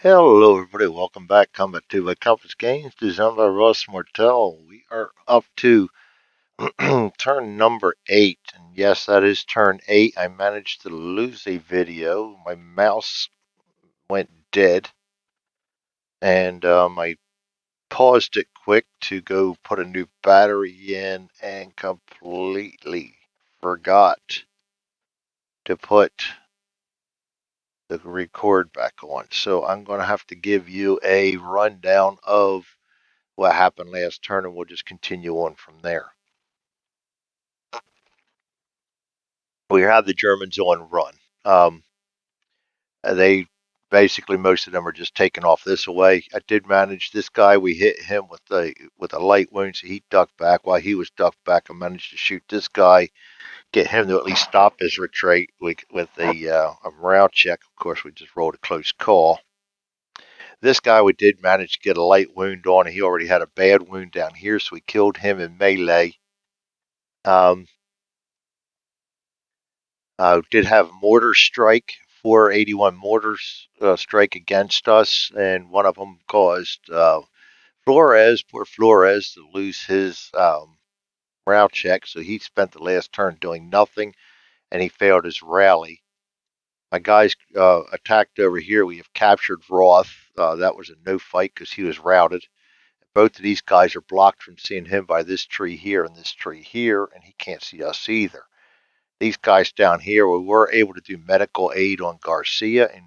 Hello, everybody. Welcome back. Combat 2 by Compass Games, designed by Russ Martell. We are up to turn number 8. And yes, that is turn 8. I managed to lose a video. My mouse went dead. And I paused it quick to go put a new battery in and completely forgot to put the record back on. So I'm going to have to give you a rundown of what happened last turn, and we'll just continue on from there. We had the Germans on run. They basically, most of them are just taking off this way. I did manage this guy. We hit him with a light wound, so he ducked back. While he was ducked back, I managed to shoot this guy, get him to at least stop his retreat with a morale check. Of course, we just rolled a close call. This guy we did manage to get a light wound on. He already had a bad wound down here, so we killed him in melee. Did have mortar strike, 481 mortars strike against us, and one of them caused poor Flores, to lose his morale check. So he spent the last turn doing nothing, and he failed his rally. My guys attacked over here. We have captured Roth. That was a no fight because he was routed. Both of these guys are blocked from seeing him by this tree here and this tree here, and he can't see us either. These guys down here, we were able to do medical aid on Garcia and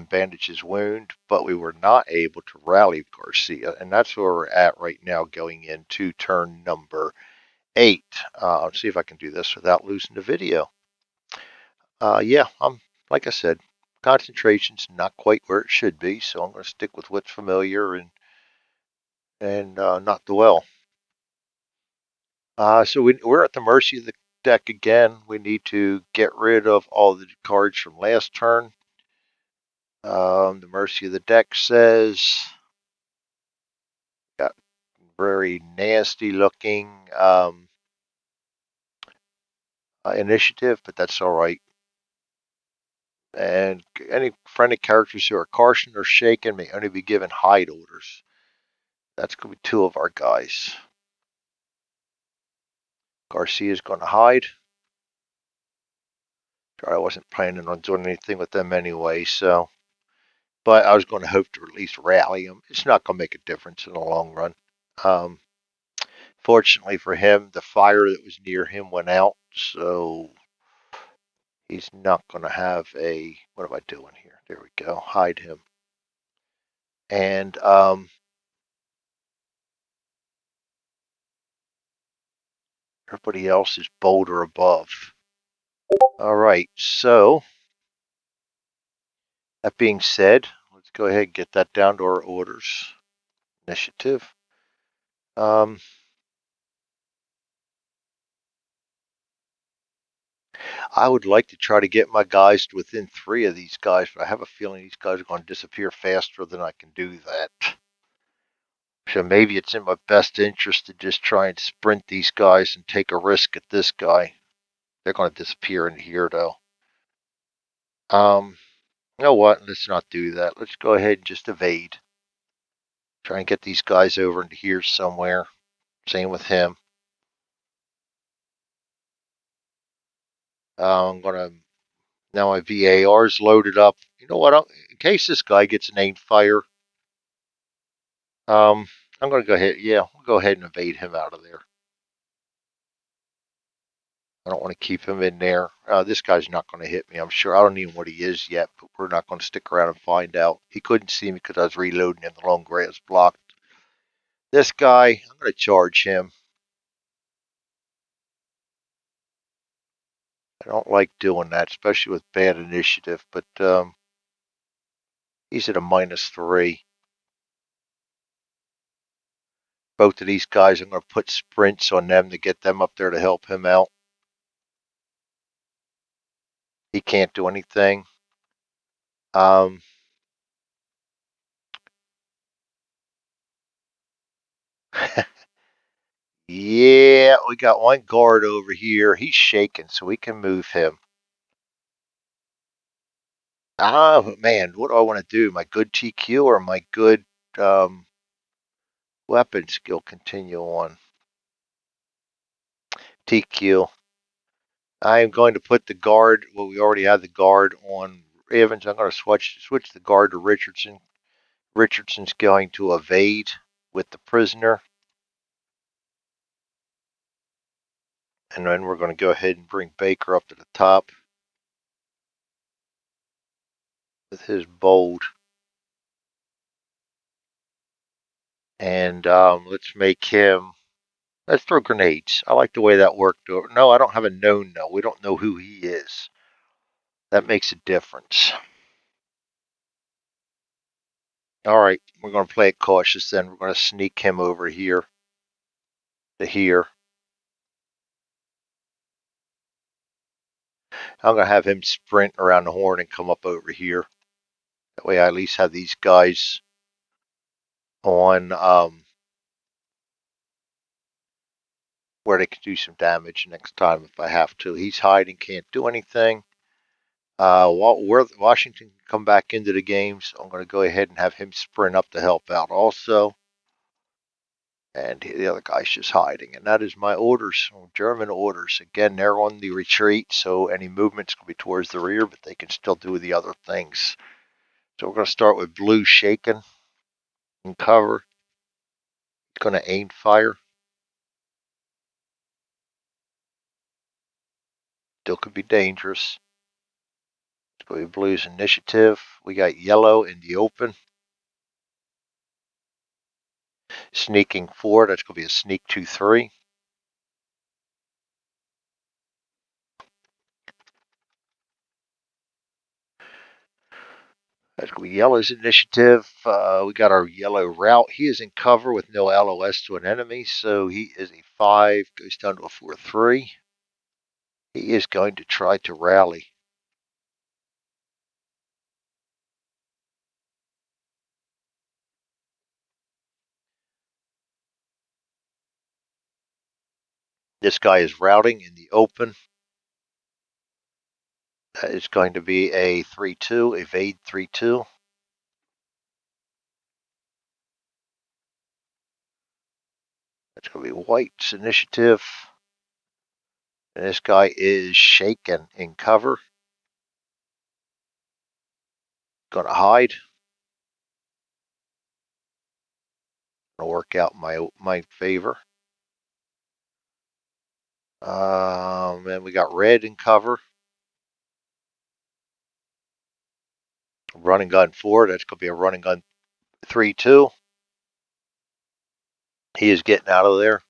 bandage his wound, but we were not able to rally Garcia, and that's where we're at right now going into turn number 8. Let's see if I can do this without losing the video. Yeah, like I said, concentration's not quite where it should be, so I'm going to stick with what's familiar and not dwell. So we're at the mercy of the deck again. We need to get rid of all the cards from last turn. The mercy of the deck says got very nasty looking initiative, but that's all right. And any friendly characters who are cautioned or shaken may only be given hide orders. That's going to be 2 of our guys. Garcia's going to hide. I wasn't planning on doing anything with them anyway, so. But I was going to hope to at least rally him. It's not going to make a difference in the long run. Um, Fortunately for him, the fire that was near him went out, so he's not going to have a. What am I doing here? There we go. Hide him. And everybody else is boulder above. All right, so that being said, let's go ahead and get that down to our orders. Initiative. I would like to try to get my guys to within 3 of these guys, but I have a feeling these guys are going to disappear faster than I can do that. So maybe it's in my best interest to just try and sprint these guys and take a risk at this guy. They're going to disappear in here, though. You know what? Let's not do that. Let's go ahead and just evade. Try and get these guys over into here somewhere. Same with him. I'm going to. Now my VAR is loaded up. You know what? In case this guy gets an aim fire, um, I'm going to go ahead. Yeah, we'll go ahead and evade him out of there. I don't want to keep him in there. This guy's not going to hit me, I'm sure. I don't even know what he is yet, but we're not going to stick around and find out. He couldn't see me because I was reloading and the long grass blocked. This guy, I'm going to charge him. I don't like doing that, especially with bad initiative, but he's at a -3. Both of these guys, I'm going to put sprints on them to get them up there to help him out. He can't do anything. Um, yeah, we got one guard over here. He's shaking, so we can move him. Ah, man, what do I want to do? My good TQ or my good um, weapon skill continue on? TQ. I am going to put the guard. Well, we already have the guard on Evans. I'm going to switch the guard to Richardson. Richardson's going to evade with the prisoner. And then we're going to go ahead and bring Baker up to the top with his bold. And let's make him. Let's throw grenades. I like the way that worked. No, I don't have a known no. We don't know who he is. That makes a difference. All right, we're going to play it cautious then. We're going to sneak him over here to here. I'm going to have him sprint around the horn and come up over here. That way I at least have these guys on where they can do some damage next time if I have to. He's hiding, can't do anything. Washington can come back into the game, so I'm going to go ahead and have him sprint up to help out also. And the other guy's just hiding. And that is my orders, German orders. Again, they're on the retreat, so any movement's going to be towards the rear, but they can still do the other things. So we're going to start with blue shaken and cover. It's going to aim fire. Still could be dangerous. It's going to be blue's initiative. We got yellow in the open. Sneaking 4, that's going to be a sneak 2-3. That's going to be yellow's initiative. We got our yellow route. He is in cover with no LOS to an enemy, so he is a 5, goes down to a 4-3. He is going to try to rally. This guy is routing in the open. That is going to be a 3-2, evade 3-2. That's going to be white's initiative. And this guy is shaken in cover. Going to hide. Going to work out my favor. And we got red in cover. Running gun 4. That's going to be a running gun 3-2. He is getting out of there.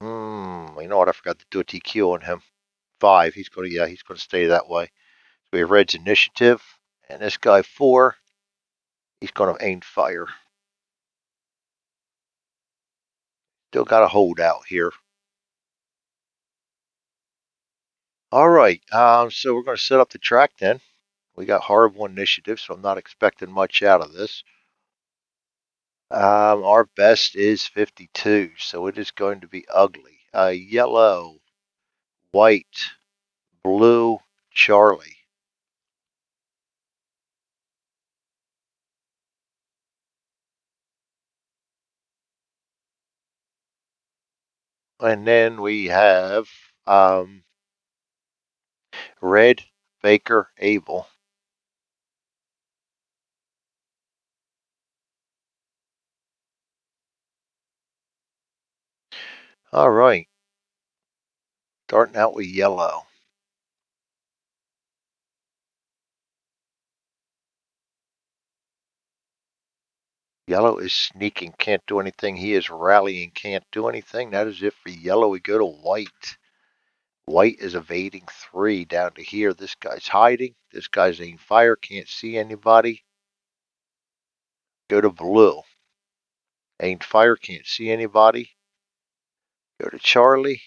You know what? I forgot to do a TQ on him. 5. He's going to stay that way. So we have red's initiative, and this guy 4. He's going to aim fire. Still got a holdout here. All right. So we're going to set up the track then. We got horrible initiative, so I'm not expecting much out of this. Our best is 52, so it is going to be ugly. Yellow, white, blue, Charlie. And then we have red, Baker, Abel. All right. Starting out with yellow. Yellow is sneaking, can't do anything. He is rallying, can't do anything. That is it for yellow. We go to white. White is evading 3 down to here. This guy's hiding. This guy's aiming fire, can't see anybody. Go to blue. Aimed fire, can't see anybody. Go to Charlie.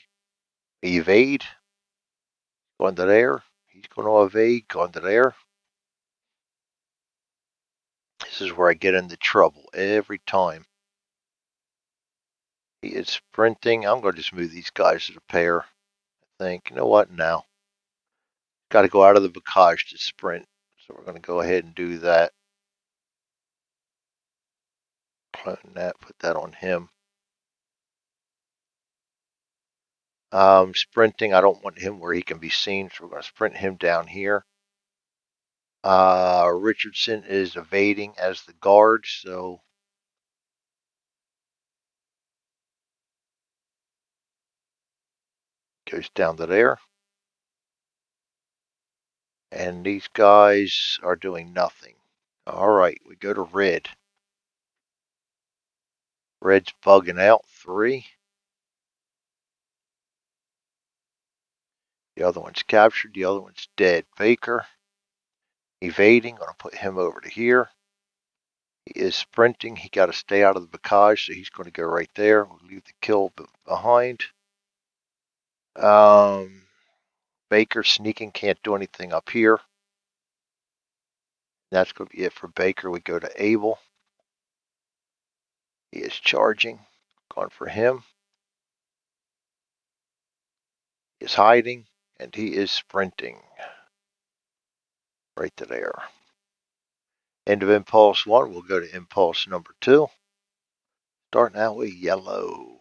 Evade. Going to there. He's going to evade. Going to there. This is where I get into trouble every time. He is sprinting. I'm going to just move these guys to the pair. I think. You know what? Now. got to go out of the bocage to sprint. So we're going to go ahead and do that. Clone that, put that on him. Sprinting, I don't want him where he can be seen, so we're going to sprint him down here. Richardson is evading as the guard, so goes down to there. And these guys are doing nothing. All right, we go to red. Red's bugging out 3. The other one's captured. The other one's dead. Baker evading. Going to put him over to here. He is sprinting. He got to stay out of the bocage, so he's going to go right there. We'll leave the kill behind. Baker sneaking, can't do anything up here. That's going to be it for Baker. We go to Abel. He is charging. Going for him. He is hiding, and he is sprinting. Right to there. End of impulse 1. We'll go to impulse number 2. Starting out with yellow.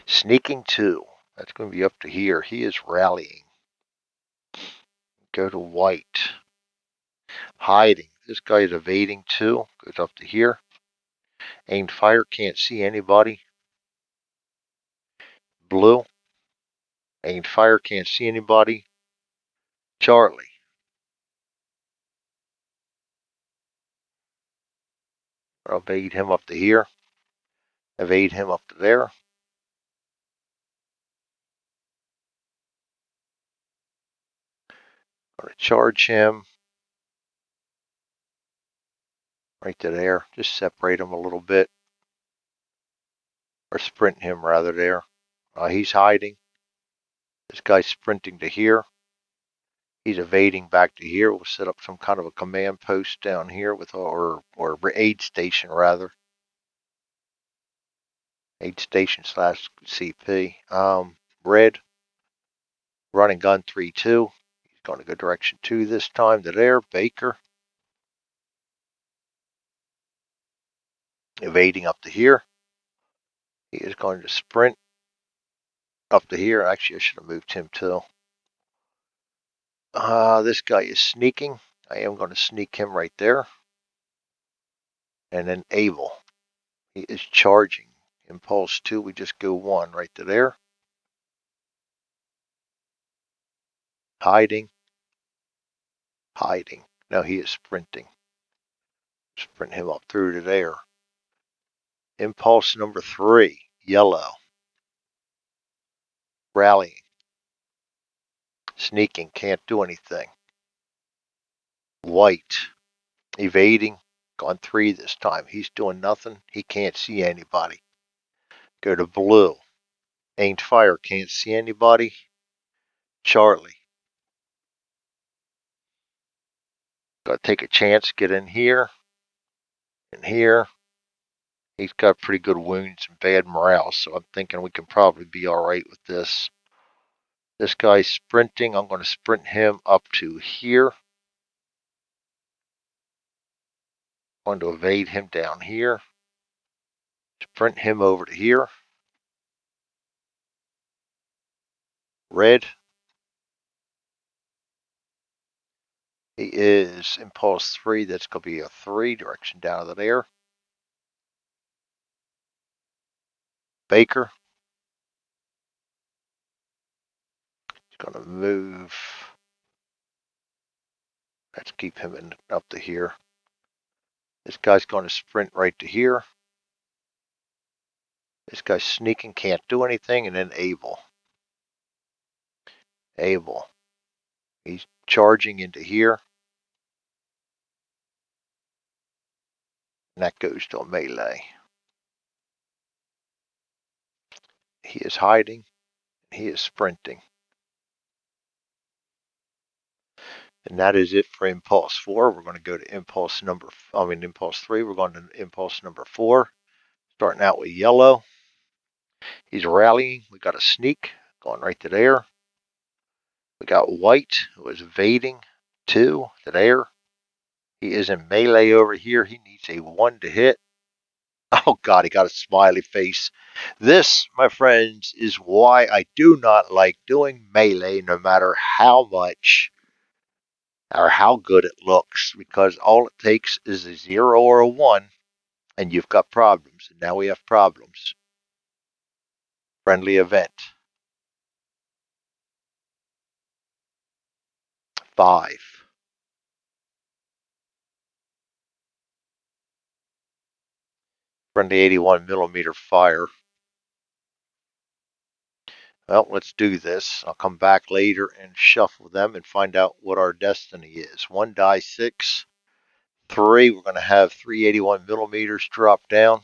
Sneaking 2. That's going to be up to here. He is rallying. Go to white. Hiding. This guy is evading 2. Goes up to here. Aimed fire. Can't see anybody. Blue. Aimed fire. Can't see anybody. Charlie. I'll evade him up to here. Evade him up to there. Going to charge him. Right to there. Just separate him a little bit. Or sprint him rather there. He's hiding. This guy's sprinting to here. He's evading back to here. We'll set up some kind of a command post down here with or aid station rather. Aid station slash CP. Red. Running gun 3-2. He's going to go direction 2 this time to there. Baker. Evading up to here. He is going to sprint up to here. Actually, I should have moved him too. This guy is sneaking. I am going to sneak him right there. And then Abel. He is charging. Impulse 2, we just go 1 right to there. Hiding. Hiding. Now he is sprinting. Sprint him up through to there. Impulse number 3, yellow. Rallying. Sneaking, can't do anything. White. Evading. Gone 3 this time. He's doing nothing. He can't see anybody. Go to blue. Aimed fire, can't see anybody. Charlie. Gotta take a chance, get in here. In here. He's got pretty good wounds and bad morale, so I'm thinking we can probably be alright with this. This guy's sprinting. I'm going to sprint him up to here. I'm going to evade him down here. Sprint him over to here. Red. He is impulse 3. That's going to be a 3. Direction down to there. Baker. He's going to move. Let's keep him in up to here. This guy's going to sprint right to here. This guy's sneaking, can't do anything. And then Abel. Abel. He's charging into here. And that goes to a melee. He is hiding. He is sprinting. And that is it for impulse 4. We're going to go to impulse 3. We're going to impulse number 4. Starting out with yellow. He's rallying. We got a sneak going right to there. We got White, who is evading 2 to there. He is in melee over here. He needs a 1 to hit. Oh God, he got a smiley face. This, my friends, is why I do not like doing melee no matter how much or how good it looks, because all it takes is a 0 or a 1 and you've got problems. And now we have problems. Friendly event. 5. Friendly 81 millimeter fire. Well, let's do this. I'll come back later and shuffle them and find out what our destiny is. 1 die 6. 3. We're going to have 381 millimeters drop down.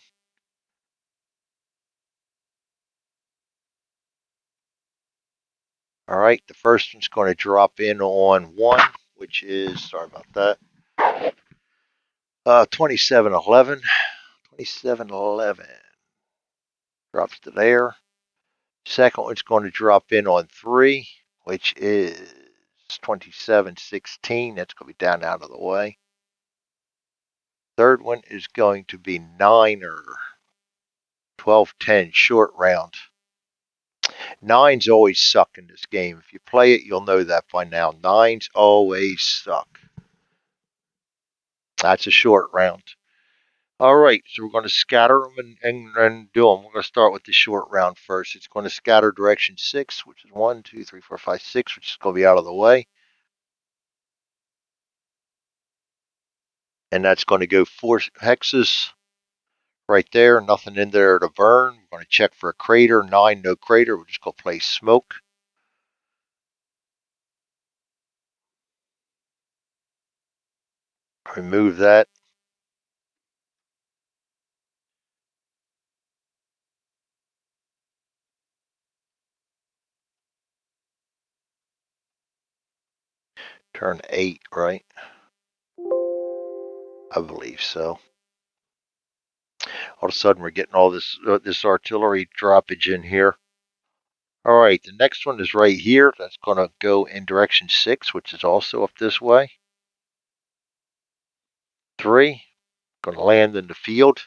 All right, the first one's going to drop in on 1, which is, sorry about that, 2711. 2711 drops to there. Second one's going to drop in on 3, which is 2716. That's going to be down out of the way. Third one is going to be 9er. 1210 short round. 9s always suck in this game. If you play it, you'll know that by now. 9s always suck. That's a short round. All right, so we're going to scatter them and do them. We're going to start with the short round first. It's going to scatter direction 6, which is 1, 2, 3, 4, 5, 6, which is going to be out of the way. And that's going to go 4 hexes right there. Nothing in there to burn. We're going to check for a crater. 9, no crater. We're just going to play smoke. Remove that. Turn 8, right? I believe so. All of a sudden, we're getting all this artillery droppage in here. All right, the next one is right here. That's going to go in direction 6, which is also up this way. 3, going to land in the field.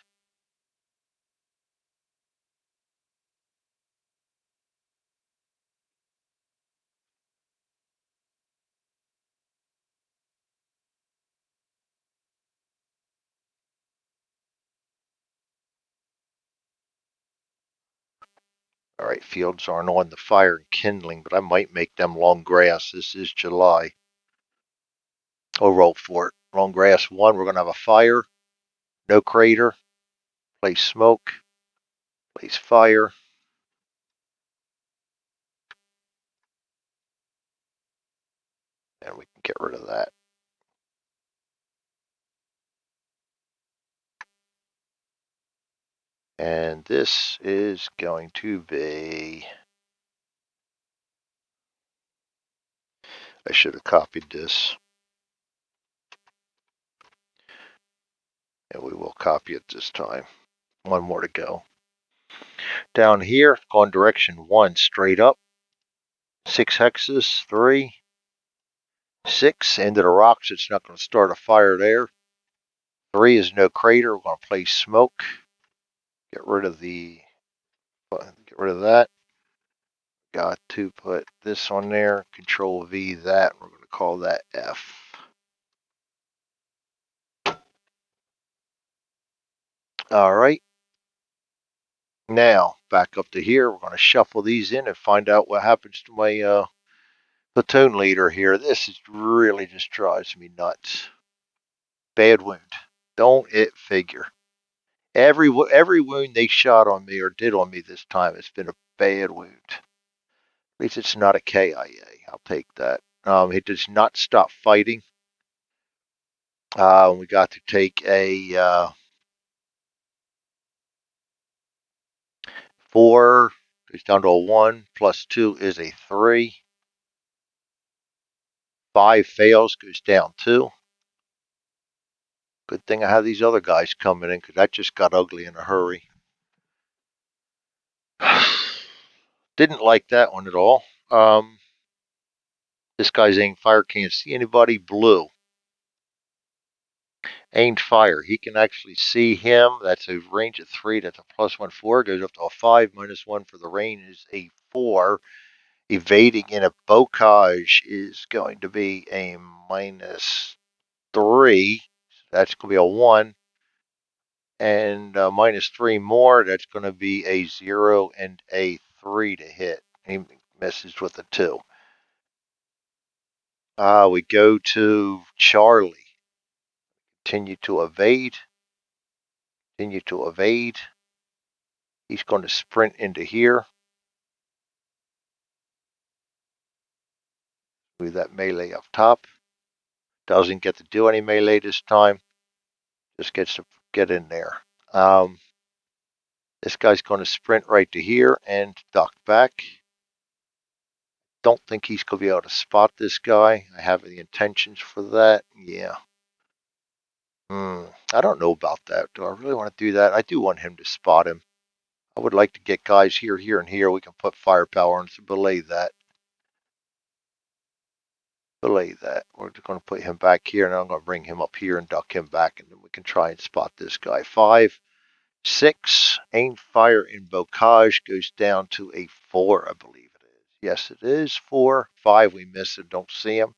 All right, fields aren't on the fire and kindling, but I might make them long grass. This is July. I'll roll for it. Long grass 1, we're going to have a fire. No crater. Place smoke. Place fire. And we can get rid of that. And this is going to be... I should have copied this. And we will copy it this time. 1 more to go. Down here, going direction 1, straight up. 6 hexes, 3, 6, into the rocks. It's not going to start a fire there. 3 is no crater. We're going to place smoke. Get rid of that. Got to put this on there. Control V that. We're going to call that F. All right. Now, back up to here. We're going to shuffle these in and find out what happens to my platoon leader here. This is really just drives me nuts. Bad wound. Don't it figure? Every wound they shot on me or did on me this time, it's been a bad wound. At least it's not a KIA. I'll take that. He does not stop fighting. We got to take a 4. Goes down to a 1. Plus 2 is a 3. 5 fails. Goes down 2. Good thing I have these other guys coming in because that just got ugly in a hurry. Didn't like that one at all. This guy's aimed fire, can't see anybody. Blue. Aimed fire. He can actually see him. That's a range of 3. That's a +1/4. Goes up to a 5. -1 for the range is a 4. Evading in a bocage is going to be a -3. That's going to be a 1. And -3 more, that's going to be a 0 and a 3 to hit. He misses with a 2. We go to Charlie. Continue to evade. Continue to evade. He's going to sprint into here. Move that melee up top. Doesn't get to do any melee this time. Just gets to get in there. This guy's going to sprint right to here and duck back. Don't think he's going to be able to spot this guy. I have the intentions for that. Yeah. I don't know about that. Do I really want to do that? I do want him to spot him. I would like to get guys here, here, and here. We can put firepower on to belay that. Belay that. We're going to put him back here, and I'm going to bring him up here and duck him back, and then we can try and spot this guy. 5, 6. Aim fire in bocage goes down to a 4, I believe it is. Yes, it is 4. 5, we miss it. Don't see him.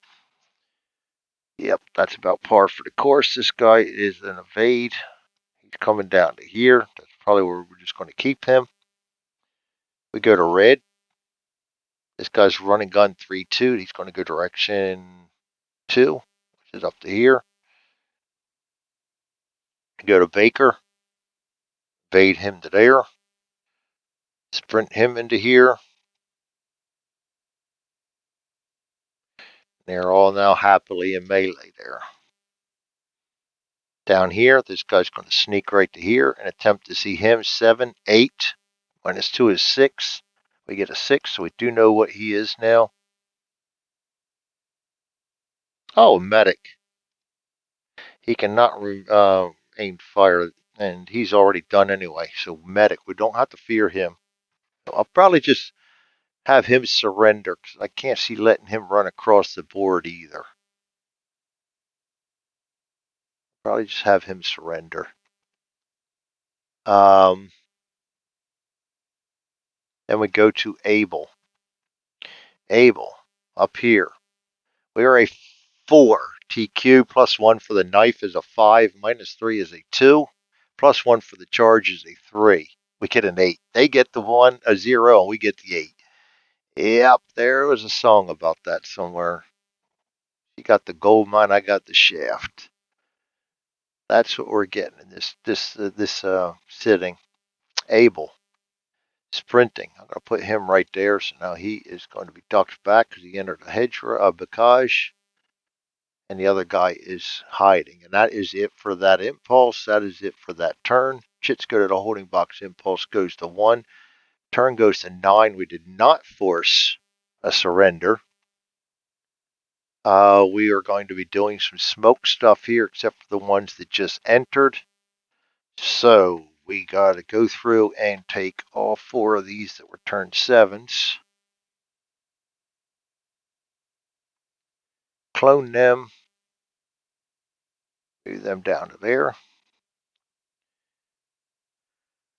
Yep, that's about par for the course. This guy is an evade. He's coming down to here. That's probably where we're just going to keep him. We go to red. This guy's running gun 3-2. He's going to go direction 2, which is up to here. Go to Baker. Bait him to there. Sprint him into here. They're all now happily in melee there. Down here, this guy's going to sneak right to here and attempt to see him. 7, 8. -2 is 6. We get a 6, so we do know what he is now. Oh, medic. He cannot aim fire, and he's already done anyway. So medic, we don't have to fear him. I'll probably just have him surrender because I can't see letting him run across the board either. Probably just have him surrender. Then we go to Abel. Abel, up here. We are a 4. TQ +1 for the knife is a 5. -3 is a 2. +1 for the charge is a 3. We get an 8. They get the 1, a 0, and we get the 8. Yep, there was a song about that somewhere. You got the gold mine, I got the shaft. That's what we're getting in this sitting. Abel. Sprinting. I'm going to put him right there. So now he is going to be ducked back because he entered a hedge bocage. And the other guy is hiding. And that is it for that impulse. That is it for that turn. Chits go to the holding box. Impulse goes to 1. Turn goes to 9. We did not force a surrender. We are going to be doing some smoke stuff here, except for the ones that just entered. So we got to go through and take all 4 of these that were turned 7s. Clone them. Move them down to there.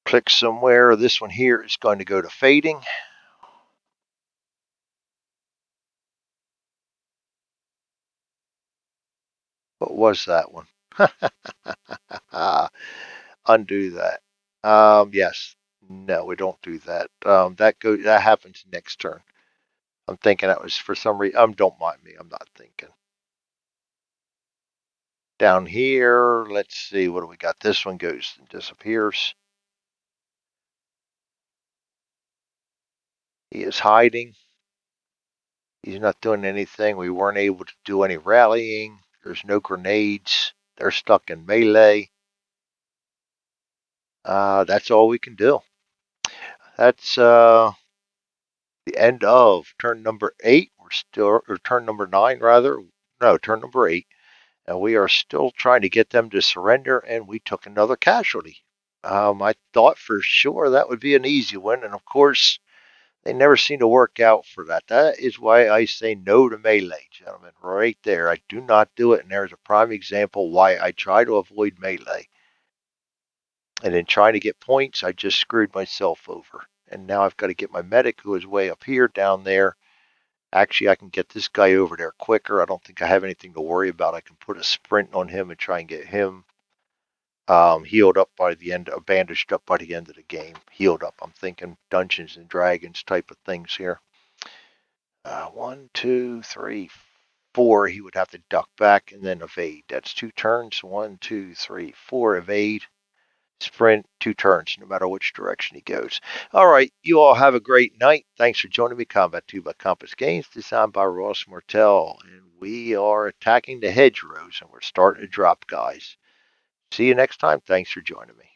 Click somewhere. This one here is going to go to fading. What was that one? Undo that. Yes. No, we don't do that. That happens next turn. I'm thinking that was for some reason. Don't mind me. I'm not thinking. Down here, let's see. What do we got? This one goes and disappears. He is hiding. He's not doing anything. We weren't able to do any rallying. There's no grenades. They're stuck in melee. That's all we can do. That's the end of turn number 8. We're still, or turn number 9 rather. No, turn number 8. And we are still trying to get them to surrender, and we took another casualty. I thought for sure that would be an easy one, and of course, They never seem to work out for that. That is why I say no to melee, gentlemen. Right there. I do not do it, and there's a prime example why I try to avoid melee. And in trying to get points, I just screwed myself over. And now I've got to get my medic, who is way up here, down there. Actually, I can get this guy over there quicker. I don't think I have anything to worry about. I can put a sprint on him and try and get him healed up by the end, bandaged up by the end of the game. Healed up. I'm thinking Dungeons and Dragons type of things here. 1, 2, 3, 4. He would have to duck back and then evade. That's 2 turns. 1, 2, 3, 4. Evade. Sprint, 2 turns, no matter which direction he goes. All right, you all have a great night. Thanks for joining me. Combat 2 by Compass Games, designed by Ross Martell. And we are attacking the hedgerows, and we're starting to drop guys. See you next time. Thanks for joining me.